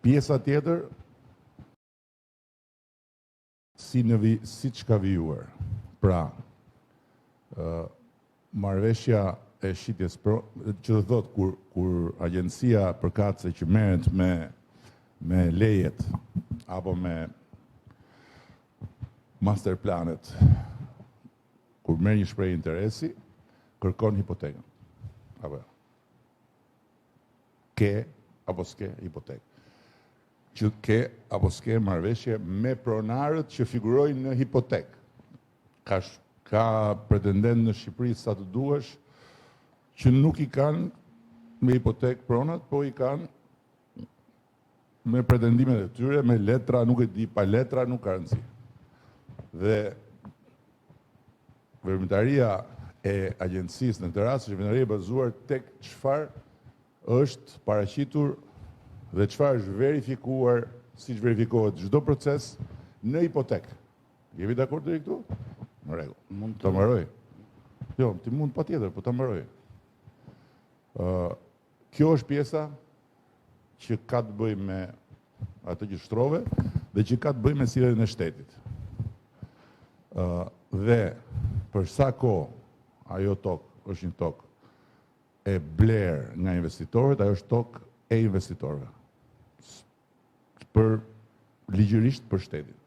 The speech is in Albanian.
Pjesa tjetër, siç ka vijuar. Pra, marrëveshja e shitjes që do thot kur agjencia përkatëse që merret me lejet apo me master planet, kur merr një shprehje interesi, kërkon hipotekën. Apo ke apo s'ke hipotekë. Që ke apo s'ke marrëveshje me pronarët që figurojnë në hipotekë. Ka pretendent në Shqipëri sa të duash që nuk i kanë me hipotekë pronat, po i kanë me pretendimet e tyre, me letra, nuk e di, pa letra nuk ka rëndësi. Dhe veprimtaria e agjencisë në këtë rast është veprimtaria e bazuar tek çfarë është paraqitur dhe çfarë është verifikuar, siç verifikohet çdo proces në hipotekë. Jemi dakord deri këtu? Në rregull. Mund ta mbaroj? Jo, ti mund patjetër, po ta mbaroj. Kjo është pjesa që ka të bëjë me atë që shtrove dhe që ka të bëjë me sjelljen e shtetit. Dhe për sa kohë ajo tokë është një tokë e bler nga investitorët, ajo është tokë e investitorëve. Ligjërisht për shtetin.